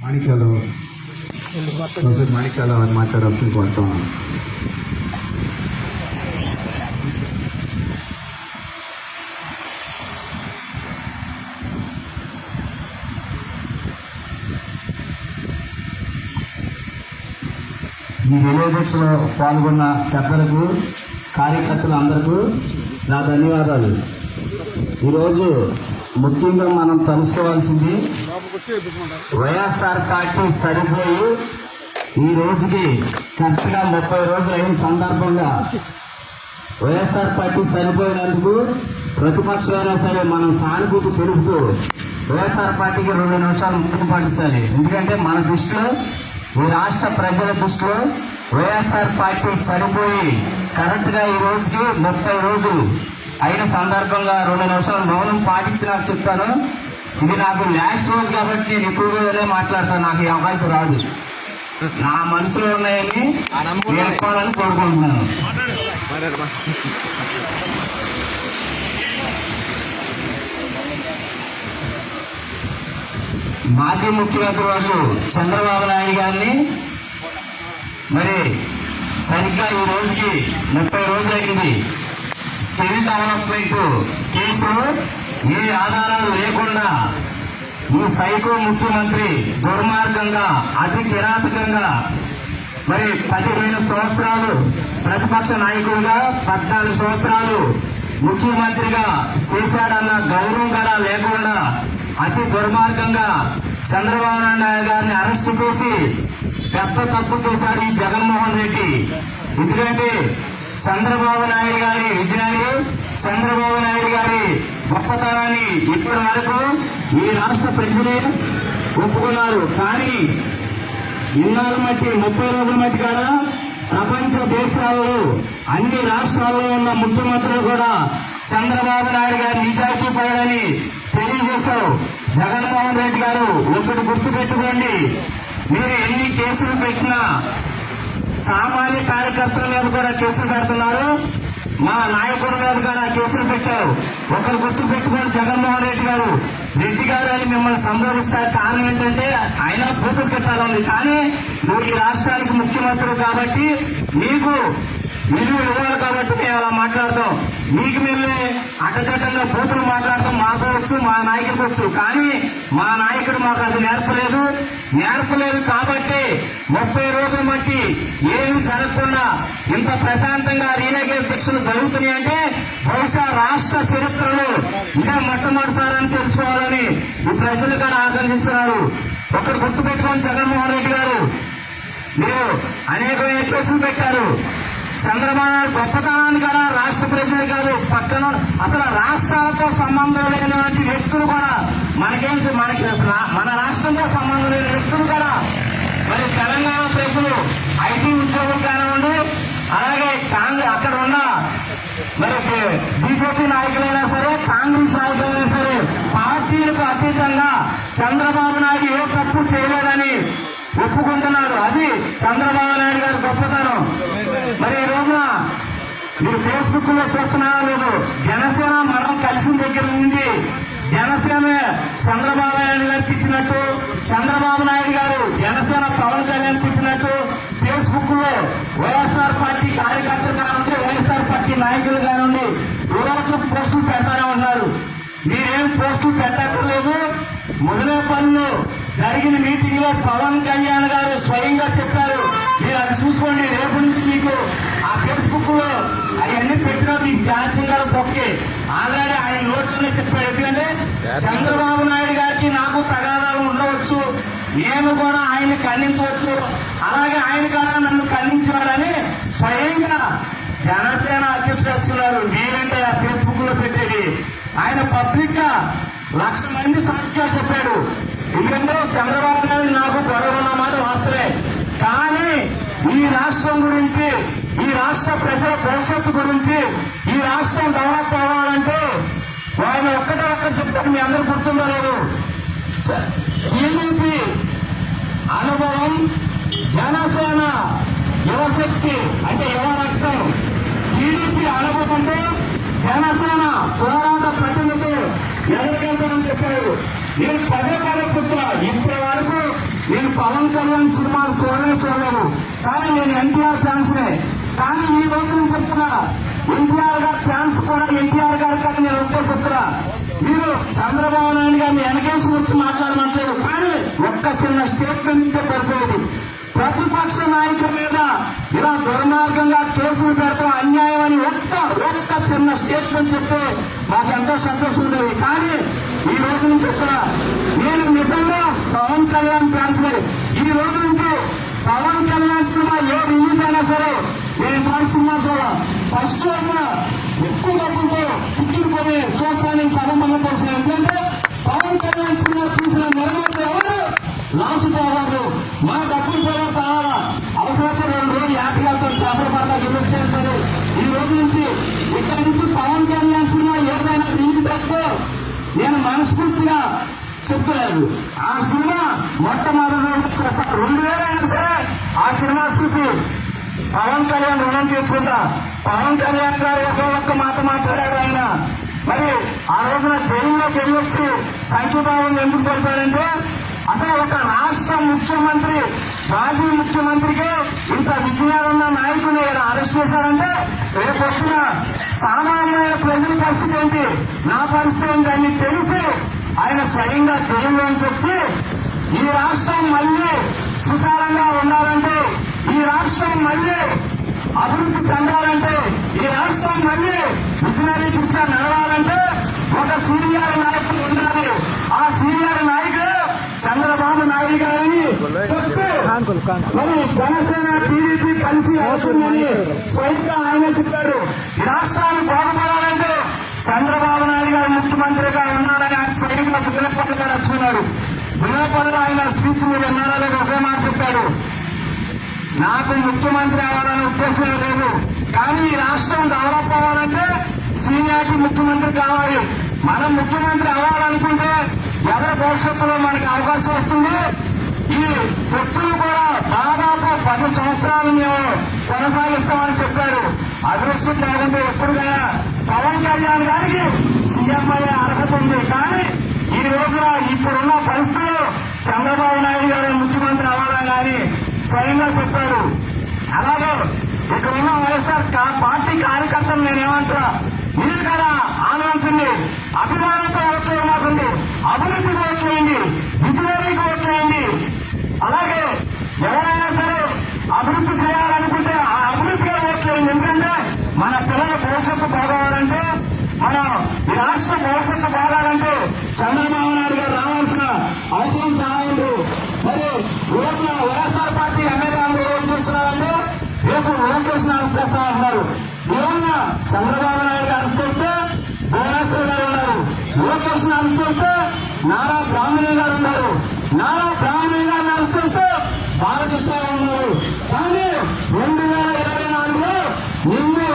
మాణిక్యాలు అని మాట్లాడాల్సింది కోరుతున్నాను. ఈ రిలే దీక్షలో పాల్గొన్న పెద్దలకు, కార్యకర్తలందరికీ నా ధన్యవాదాలు. ఈరోజు ముఖ్యంగా మనం తెలుసుకోవాల్సింది, వైఎస్ఆర్ పార్టీ చనిపోయి ఈ రోజుకి కరెక్ట్గా 30 రోజులు అయిన సందర్భంగా వైఎస్ఆర్ పార్టీ చనిపోయినందుకు ప్రతిపక్షమైనా సరే మనం సానుభూతి తెలుపుతూ వైఎస్ఆర్ పార్టీకి 2 నిమిషాలు ముందుకు పాటించాలి. ఎందుకంటే మన దృష్టిలో, ఈ రాష్ట్ర ప్రజల దృష్టిలో వైఎస్ఆర్ పార్టీ చనిపోయి కరెక్ట్గా ఈ రోజుకి 30 రోజులు అయిన సందర్భంగా 2 నిమిషాలు మౌనం పాటించినా చెప్తాను. ఇది నాకు లాస్ట్ రోజు కాబట్టి నేను ఎక్కువగానే మాట్లాడతాను. నాకు ఈ అవకాశం రాదు. నా మనసులో ఉన్నాయని నేర్పాలని కోరుకుంటున్నాను. మాజీ ముఖ్యమంత్రి వాళ్ళు చంద్రబాబు నాయుడు గారిని మరి సరిగ్గా ఈ రోజుకి 30 రోజులు అయింది. స్కిల్ డెవలప్మెంట్ కేసు ఏ ఆధారాలు లేకుండా ఈ సైకో ముఖ్యమంత్రి దుర్మార్గంగా, అతి కిరాతకంగా మరి 15 సంవత్సరాలు ప్రతిపక్ష నాయకుడిగా, 14 సంవత్సరాలు ముఖ్యమంత్రిగా చేశాడన్న గౌరవం కూడా లేకుండా అతి దుర్మార్గంగా చంద్రబాబు నాయుడు గారిని అరెస్ట్ చేసి పెద్ద తప్పు చేశాడు ఈ జగన్మోహన్ రెడ్డి. ఎందుకంటే చంద్రబాబు నాయుడు గారి విజయాన్ని, చంద్రబాబు నాయుడు గారి గొప్పతనాన్ని ఇప్పటి వరకు ఈ రాష్ట్ర ప్రజలే ఒప్పుకున్నారు. కానీ ఇన్నాళ్ళ మట్టి 30 రోజుల మట్టి కూడా ప్రపంచ దేశాలలో అన్ని రాష్ట్రాల్లో ఉన్న ముఖ్యమంత్రులు కూడా చంద్రబాబు నాయుడు గారి నిజాయితీ పడని తెలియజేశారు. జగన్మోహన్ రెడ్డి గారు ఒకటి గుర్తుపెట్టుకోండి, మీరు ఎన్ని కేసులు పెట్టినా సామాన్య కార్యకర్తల మీద కూడా కేసులు పెడుతున్నారు, మా నాయకుడి మీద కూడా కేసులు పెట్టారు. ఒకరు గుర్తు పెట్టుకొని జగన్మోహన్ రెడ్డి గారు అని మిమ్మల్ని సంబోధిస్తారు. కారణం ఏంటంటే ఆయన బూతులు పెట్టాలని. కానీ నువ్వు ఈ రాష్ట్రానికి ముఖ్యమంత్రి కాబట్టి నీకు విలువ ఇవ్వాలి కాబట్టి మేము అలా మాట్లాడతాం. మీకు మిమ్మల్ని అడ్డదట్టంగా బూతులు మాట్లాడతాం మాకు వచ్చు, మా నాయకుడికి వచ్చు. కానీ మా నాయకుడు మాకు అది నేర్పలేదు కాబట్టి 30 రోజులు బట్టి ఏమీ జరగకుండా ఇంత ప్రశాంతంగా రీనగే దీక్షలు జరుగుతున్నాయంటే బహుశా రాష్ట్ర చరిత్రలో ఇదే మొట్టమొదటిసారని తెలుసుకోవాలని ఈ ప్రజలు కూడా ఆకాంక్షిస్తున్నారు. ఒకటి గుర్తుపెట్టుకోండి, జగన్మోహన్ రెడ్డి గారు మీరు అనేకమైన కేసులు పెట్టారు. చంద్రబాబు నాయుడు గొప్పతనాన్ని కూడా రాష్ట్ర ప్రజలు కాదు, పక్కన అసలు రాష్ట్రాలతో సంబంధం లేనటువంటి వ్యక్తులు కూడా మనకి మన రాష్ట్రంతో సంబంధం లేని వ్యక్తులు కూడా మరి తెలంగాణ ప్రజలు ఐటీ ఉద్యోగులు కానివ్వండి, అలాగే అక్కడ ఉన్న మరి బీజేపీ నాయకులైనా సరే, కాంగ్రెస్ నాయకులైనా సరే, పార్టీలకు అతీతంగా చంద్రబాబు నాయుడు ఏ తప్పు చేయలేదని ఒప్పుకుంటున్నారు. అది చంద్రబాబు నాయుడు గారి గొప్పతనం. మరి ఈ రోజున మీరు ఫేస్బుక్ లో చూస్తున్నారో లేదు, జనసేన మనం కలిసిన దగ్గర నుండి జనసేన చంద్రబాబు నాయుడు గారు తిట్టినట్టు, చంద్రబాబు నాయుడు గారు జనసేన పవన్ కళ్యాణ్ తిట్టినట్టు ఫేస్బుక్ లో వైఎస్ఆర్ పార్టీ కార్యకర్తలు కానివ్వండి, వైఎస్ఆర్ పార్టీ నాయకులు కానివ్వండి రోజు పోస్టులు పెడతానే ఉన్నారు. మీరేం పోస్టులు పెట్టక్కర్లేదు. మొదలేపల్లిలో జరిగిన మీటింగ్ లో పవన్ కళ్యాణ్ గారు స్వయంగా చెప్పారు, మీరు అది చూసుకోండి. రేపు నుంచి మీకు ఆ ఫేస్బుక్ లో అవన్నీ పెట్టినా మీ శాంక్షన్ గారు పొక్కే ఆల్రెడీ ఆయన నోట్లోనే చెప్పారు. ఎందుకంటే చంద్రబాబు నాయుడు గారికి నాకు తగాదాలు ఉండవచ్చు, నేను కూడా ఆయన్ని ఖండించవచ్చు, అలాగే ఆయన కూడా నన్ను ఖండించారని స్వయంగా జనసేన అధ్యక్షుడు వచ్చున్నారు. మీరంటే ఆ ఫేస్బుక్ లో పెట్టేది ఆయన పబ్లిక్ గా 1,00,000 మంది సాక్షిగా చెప్పాడు. ఎందుకంటే చంద్రబాబు నాయుడు నాకు గొడవ ఉన్నమాట వాస్తవే, కానీ ఈ రాష్ట్రం గురించి, ఈ రాష్ట్ర ప్రజల భవిష్యత్తు గురించి, ఈ రాష్ట్రం డెవలప్ అవ్వాలంటే ఆయన ఒక్కటే చెప్తారు. మీ అందరూ గుర్తుందో లేదు, టీడీపీ అనుభవం, జనసేన యువశక్తి అంటే యువ రక్తం, టీడీపీ అనుభవంతో జనసేన పోరాట ప్రతినిధి ఎదురుకెళ్తానని చెప్పారు. నేను పదే చెప్తున్నా, ఇప్పటి వరకు నేను పవన్ కళ్యాణ్ సినిమాలు చూడలేదు, కానీ నేను ఎన్టీఆర్ ఫ్యాన్స్నే. కానీ ఈ రోజు నేను చెప్తున్నా, ఎన్టీఆర్ గారి ఫ్యాన్స్ కూడా ఎన్టీఆర్ గారి కానీ నేను ఒకటే చెప్తున్నా, మీరు చంద్రబాబు నాయుడు గారిని వెనకేసి వచ్చి మాట్లాడమంటలేదు, కానీ ఒక్క చిన్న స్టేట్మెంట్ పడిపోయేది. ప్రతిపక్ష నాయకుల మీద ఇలా దుర్మార్గంగా కేసులు పెడతాం అన్యాయం అని ఒక్క చిన్న స్టేట్మెంట్ చెప్తే మాకు ఎంతో సంతోషం ఉండేది. కానీ ఈ రోజు నుంచి చెప్తున్నా, నేను నిజంగా పవన్ కళ్యాణ్ ఫ్యాన్స్. ఈ రోజు నుంచి పవన్ కళ్యాణ్ సినిమా ఏ రిలీజ్ అయినా సరే నేను ఇట్లాంటి సినిమా చూడాలి. ఫస్ట్ రోజున ఎక్కువ డబ్బులతో టికెట్ కొని చూస్తానికి సగమల్ల కోసం. ఎందుకంటే పవన్ కళ్యాణ్ సినిమా తీసిన నిర్మాత ఎవరు లాసు పోవారు, మా డబ్బులు కూడా కావాలా, అవసరమైతే 2 రోజులు యాత్రలతో చేపలపాట గెలిచారు సరే. ఈ రోజు నుంచి ఇక్కడి నుంచి పవన్ కళ్యాణ్ సినిమా ఏదైనా రిలీజ్ అయితే నేను మనస్ఫూర్తిగా చెప్తున్నాను, ఆ సినిమా మొట్టమొదటి రోజు చేస్తాను. 2000 అయినా సరే ఆ సినిమా చూసి పవన్ కళ్యాణ్ రుణం తీర్చుకుంటా. పవన్ కళ్యాణ్ గారు ఒక్క మాట మాట్లాడారు ఆయన. మరి ఆ రోజున జైల్లోకి వెళ్ళొచ్చి సంఖ్యభావం ఎందుకు తెలిపారంటే, అసలు ఒక రాష్ట్ర ముఖ్యమంత్రి, మాజీ ముఖ్యమంత్రికి ఇంత విజయాలున్న నాయకుని అరెస్ట్ చేశారంటే రేపొద్దున సామాన్యమైన ప్రజల పరిస్థితి ఏంటి, నా పరిస్థితి ఏంటి అని తెలిసి ఆయన స్వయంగా జైల్లోంచి వచ్చి ఈ రాష్ట్రం మళ్ళీ సుశాలంగా ఉండాలంటే, ఈ రాష్ట్రం మళ్ళీ అభివృద్ధి చెందాలంటే, ఈ రాష్ట్రం మళ్ళీ మిషనరీ దృష్ట్యా నడవాలంటే ఒక సీనియర్ నాయకుడు ఉండాలి. ఆ సీనియర్ నాయకుడు చంద్రబాబు నాయుడు గారని చెప్తే మరి జనసేన టీడీపీ కలిసి అవుతుందని స్వయంగా ఆయన చెప్పాడు. ఈ రాష్ట్రాన్ని బాగుపడాలంటే చంద్రబాబు నాయుడు గారు ముఖ్యమంత్రిగా ఉన్నారని ఆయన స్వయంగా గుణపల్లి గారు వచ్చుకున్నాడు. గుణపల్లిలో ఆయన స్పీచ్ మీరు విన్నారా లేదు, ఒకే మాట చెప్పాడు, నాకు ముఖ్యమంత్రి అవ్వాలనే ఉద్దేశం లేదు, కానీ ఈ రాష్ట్రం డెవలప్ అవ్వాలంటే సీనియారిటీ ముఖ్యమంత్రి కావాలి. మనం ముఖ్యమంత్రి అవ్వాలనుకుంటే ఎవరి భవిష్యత్తులో మనకి అవకాశం వస్తుంది. ఈ పొత్తులు కూడా దాదాపు 10 సంవత్సరాలు మేము కొనసాగిస్తామని చెప్పారు. అదృష్టం లేకుంటే ఎప్పుడుకైనా పవన్ కళ్యాణ్ గారికి సీఎం అయ్యే అర్హత ఉంది. కానీ ఈ రోజున ఇప్పుడున్న పరిస్థితుల్లో చంద్రబాబు నాయుడు గారు ముఖ్యమంత్రి అవ్వాలని అని స్వయంగా చెప్పారు. అలాగే ఇక్కడ ఉన్న వైఎస్ఆర్ పార్టీ కార్యకర్తలు నేనేమంటున్నా, మీరు కదా ఆలోచించండి, అభిమానంతో ఓట్లు మాకుంది, అభివృద్ధికి ఓట్లేయండి, విజయానికి ఓట్లేయండి. అలాగే ఎవరైనా సరే అభివృద్ధి చేయాలనుకుంటే ఆ అభివృద్ధిగా ఓట్లేయండి. ఎందుకంటే మన పిల్లల భవిష్యత్తు బాగోవాలంటే, మన ఈ రాష్ట్ర భవిష్యత్తు బాగాలంటే చంద్రబాబు నాయుడు గారు రావాల్సిన అవసరం చాలా ఉంది. మరి రోజున వైఎస్ఆర్ పార్టీ ఎమ్మెల్యే అందరూ ఏం చేస్తున్నారంటే రేపు లోకేష్ అరెస్ట్ చేస్తామంటున్నారు. ఏమన్నా చంద్రబాబు నాయుడు అరెస్ట్ చేస్తే భువనేశ్వర్ గారు ఉన్నారు, లోకేష్ అరెస్ట్ చేస్తే నారా బ్రాహ్మణి గారు ఉన్నారు, నారా బ్రాహ్మణి గారిని అరెస్ట్ చేస్తే బాలకృష్ణ ఉన్నారు. కానీ 2024లో నిన్ను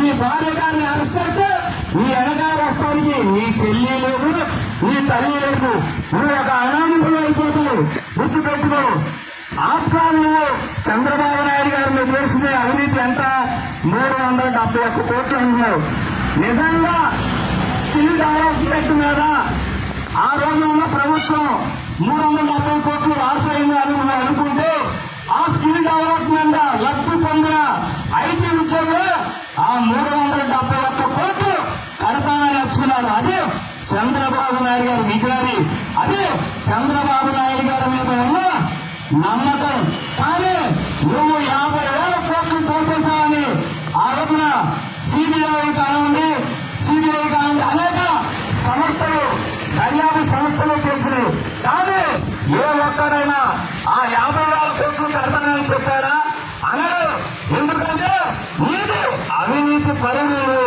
నీ భార్య గారిని అరెస్ట్ చేస్తే నీ వెనకాల వస్తానికి నీ చెల్లి లేదు, నీ తల్లి లేదు, నువ్వు ఒక అనామకులు అయిపోతావు. గుర్తు పెట్టుకో. ఆఫ్టర్ నువ్వు చంద్రబాబు నాయుడు గారు నువ్వు చేసిన అవినీతి ఎంత 371 కోట్లు అంటున్నావు. నిజంగా స్కిల్ డెవలప్మెంట్ మీద ఆ రోజు ఉన్న ప్రభుత్వం 370 కోట్లు రాష్ట్రం అని నువ్వు అనుకుంటే, ఆ స్కిల్ డెవలప్మెంట్ లబ్ధి పొందిన ఐటీ ఉద్యోగులు ఆ 371 కోట్లు కడతానని వచ్చుకున్నారు. అదే చంద్రబాబు నాయుడు గారి విజయాన్ని, అదే చంద్రబాబు నాయుడు గారి మీద ఉన్న నమ్మకం. కానీ నువ్వు 50,000 కోట్లు తోసేసావని ఆ రోజున సిబిఐ కానివ్వండి, సిబిఐ కానివ్వండి అనేక సంస్థలు, దర్యాప్తు సంస్థలు తెలిసినాయి. కానీ ఏ ఒక్కడైనా ఆ 50,000 కోట్లు కడతానని చెప్పారా అనరు. ఎందుకంటే నీది అవినీతి పరిధులు,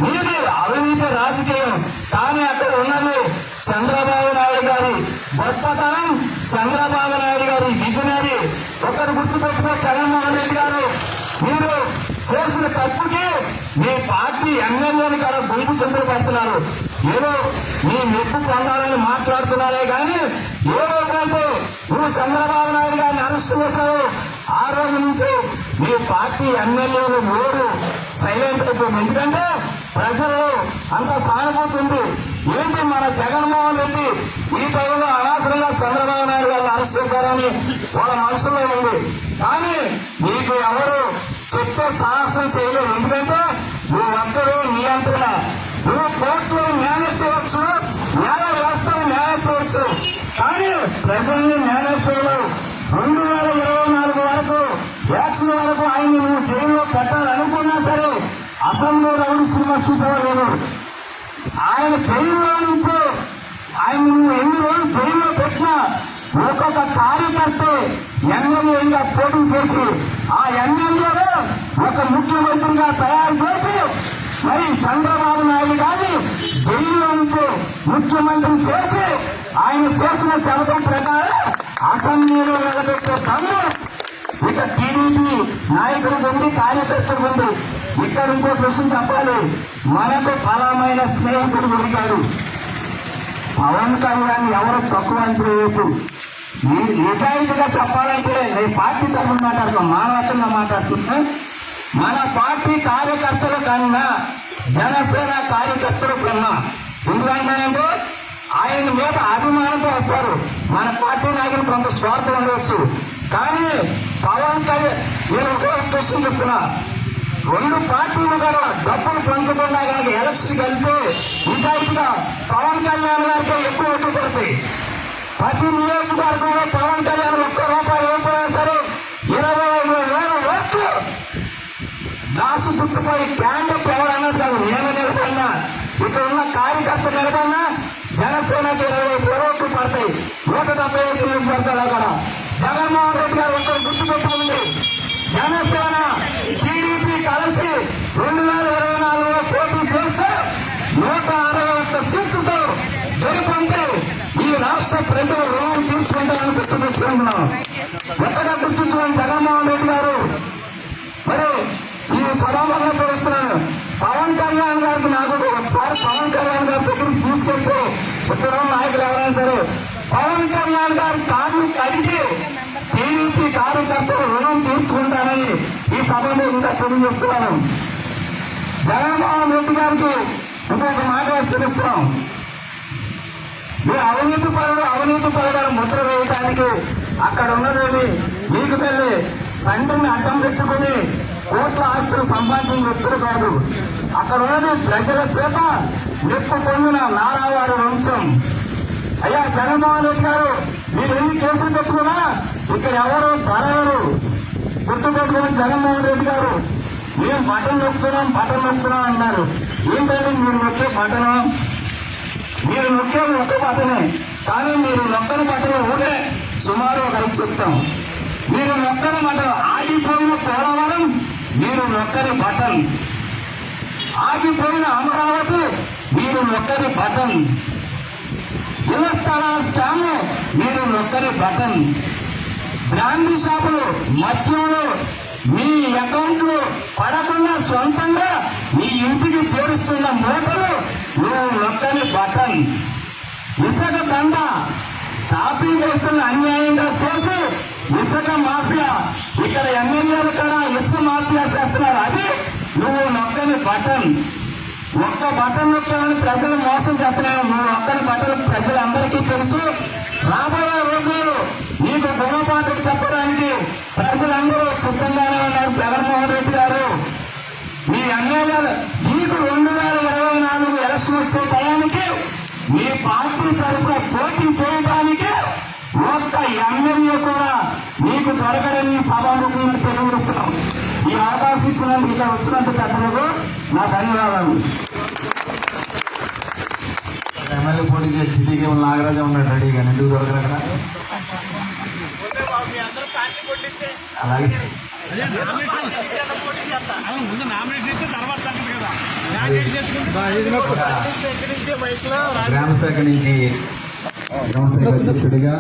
నీది అవినీతి రాజకీయం. కానీ అక్కడ ఉన్నది చంద్రబాబు నాయుడు గారి గొప్పతనం, చంద్రబాబు నాయుడు గారి విజనరీ. ఒకరు గుర్తుపెట్టుకో, జగన్మోహన్ రెడ్డి గారు మీరు చేసిన తప్పుకి మీ పార్టీ ఎమ్మెల్యేలు కూడా గుంపు చింతలు పడుతున్నారు. ఏదో మీ మెప్పు పొందాలని మాట్లాడుతున్నారే కానీ ఏ రోజైతే నువ్వు చంద్రబాబు నాయుడు గారిని అరెస్ట్ చేశావు ఆ రోజు నుంచి మీ పార్టీ ఎమ్మెల్యేలు నోరు సైలెంట్ అయిపోయింది. ఎందుకంటే ప్రజల్లో అంత సానుభూతి ఉంది. ఏంటి మన జగన్మోహన్ రెడ్డి ఈ టైంలో అనవసరంగా చంద్రబాబు నాయుడు గారిని అరెస్ట్ చేశారని వాళ్ళ మనసులో ఉంది. కానీ నీకు ఎవరు చెప్తే సాహసం చేయలేరు. ఎందుకంటే నువ్వు ఒక్కడు నీ అంతగా నువ్వు కోర్టులను మేనేజ్ చేయవచ్చు, న్యాయ వ్యవస్థను మేనేజ్ చేయవచ్చు, కానీ ప్రజల్ని మేనేజ్ చేయలేవు. 2024 వరకు ఎలక్షన్ వరకు ఆయన నువ్వు జైల్లో పెట్టాలనుకున్నా సరే అసెంబ్లీ రౌడీ సినిమా చూసేవాళ్ళు. ఆయన జైల్లో నుంచి ఆయన నువ్వు ఎన్ని రోజులు జైల్లో పెట్టినా ఒక్కొక్క కార్యకర్త ఎమ్మెల్యేగా పోటీ చేసి ఆ ఎమ్మెల్యేలో ఒక ముఖ్యమంత్రిగా తయారు చేసి మరి చంద్రబాబు నాయుడు గారిని జైల్లో నుంచి ముఖ్యమంత్రి చేసి ఆయన చేసిన శపథం ప్రకారం అసెంబ్లీలో నిలబెట్టే పనులు ఇక టీడీపీ నాయకులకు ఉంది, కార్యకర్తలకు ఉంది. ఇక్కడ ఇంకో విషయం చెప్పాలి. మనకు బలమైన స్నేహితుడు దొరికాడు. పవన్ కళ్యాణ్ ఎవరు తక్కువ అంచనా వేయద్దు. నిజాయితీగా చెప్పాలంటే నేను పార్టీ తరఫున మాట్లాడుతాను, మానవతంగా మాట్లాడుతున్నా. మన పార్టీ కార్యకర్తల కన్నా జనసేన కార్యకర్తల కన్నా ఎందుకంటానంటే ఆయన మీద అభిమానంతో వస్తారు. మన పార్టీ నాయకులు కొంత స్వార్థం ఉండవచ్చు, కానీ పవన్ కళ్యాణ్ నేను ఒక క్వశ్చన్ చెప్తున్నా. 2 పార్టీలు కూడా డబ్బులు పంచకుండా కనుక ఎలక్షన్కి వెళ్తే నిజాయితీగా పవన్ కళ్యాణ్ గారికి ఎక్కువ ఓట్లు పడతాయి. ప్రతి నియోజకవర్గంలో పవన్ కళ్యాణ్ ₹1 అయిపోయినా సరే 25,000 ఓట్లు దాసు గుర్తుపై క్యాండిడేట్ ఎవరన్నది కాదు. నేను నిలబడినా, ఇక్కడ ఉన్న కార్యకర్త నిలబడినా జనసేనకి 25,000 ఓట్లు పడతాయి. 175 నియోజకవర్గాలు కూడా జగన్మోహన్ రెడ్డి గారు ఒక్కరు గుర్తు పెట్టుకుంది. జనసేన టీడీపీ కలిసి 2024లో పోటీ చేస్తే 161 సీట్లతో గెలుపొంది ఈ రాష్ట్ర ప్రజలు రుణం తీర్చుకుంటారని గుర్తు తెచ్చుకుంటున్నాం. ఎక్కడా గుర్తించుకోండి జగన్మోహన్ రెడ్డి గారు. మరి ఈ సభాముఖంగా తెలుస్తున్నాను, పవన్ కళ్యాణ్ గారికి నాకు ఒకసారి పవన్ కళ్యాణ్ గారి దగ్గరికి తీసుకెళ్తే ఇక్కడ నాయకులు ఎవరైనా సరే పవన్ కళ్యాణ్ గారి కార్లు అడిగి టీడీపీ కార్యకర్తలు రుణం తీర్చుకుంటానని ఈ సభలో ఇంకా తెలియజేస్తున్నాను. జగన్మోహన్ రెడ్డి గారికి ఇంకొక మాట హెచ్చరిస్తున్నాం. మీ అవినీతి పరుడు ముద్ర వేయడానికి అక్కడ ఉన్నదేమి మీకు వెళ్ళి తండ్రిని అడ్డం పెట్టుకుని కోట్ల ఆస్తులు సంపాదించిన వ్యక్తులు కాదు. అక్కడ ఉన్నది ప్రజల చేత నిప్పు పొందిన నారావారి వంశం. అయ్యా జగన్మోహన్ రెడ్డి గారు, మీరు ఎన్ని కేసులు పెట్టుకున్నా ఇక్కడ ఎవరు పరవరు. గుర్తుపెట్టుకుని జగన్మోహన్ రెడ్డి గారు, మేము బటన్ నొక్కుతున్నాం అన్నారు. ఏంటంటే మీరు నొక్కే బటనం, మీరు నొక్కేది ఒక్క బటనే, కానీ మీరు నొక్కని బటన్ ఊరే సుమారు ఒక 5 చెప్తాం. మీరు నొక్కని బటన్ ఆగిపోయిన పోలవరం, మీరు నొక్కని బటన్ ఆగిపోయిన అమరావతి, మీరు నొక్కని బటన్ ఇళ్ల స్థలాల స్కామ్, మీరు నొక్కని బటన్ బ్రాండీ షాపులు మద్యంలో మీ అకౌంట్లు పడకుండా సొంతంగా మీ ఇంటికి చేరుస్తున్న మూటలు, నువ్వు నొక్కని బటన్ ఇసుక దండ టాపీ వేస్తున్న అన్యాయంగా చేసి ఇసుక మాఫియా, ఇక్కడ ఎమ్మెల్యేలు కూడా ఇసుక మాఫియా చేస్తున్నారు. అది నువ్వు నొక్కని బటన్. ఒక్క బటన్ నొక్కాలని ప్రజలు మోసం చేస్తున్నావు. నువ్వు నొక్కని బటన్ ప్రజలందరికీ తెలుసు. రాబోయే రోజులు నీకు గుణపాఠం చెప్పడానికి ప్రజలందరూ సిద్ధంగానే ఉన్నారు. జగన్మోహన్ రెడ్డి గారు, మీ ఎమ్మెల్యేలు మీకు 2024 ఎలక్షన్ వచ్చే టయానికి మీ పార్టీ తరఫున పోటీ చేయడానికి ఒక్క ఎమ్మెల్యే కూడా మీకు దొరకడని సభాముఖంగా తెలియజేస్తున్నాం. ఈ అవకాశం ఇచ్చినందుకు ఇక్కడ వచ్చినందుకు పెద్దలకు నా ధన్యవాదాలు. ఎమ్మెల్యే పోటీ చేసి సిటీకి నాగరాజు ఉన్నాడు రెడీగా, ఎందుకు దొరకరు అక్కడ? అలాగే ముందు నామినేషన్ ఇస్తే తర్వాత కదా గ్రామ శాఖ నుంచి గ్రామ శాఖ అధ్యక్షుడిగా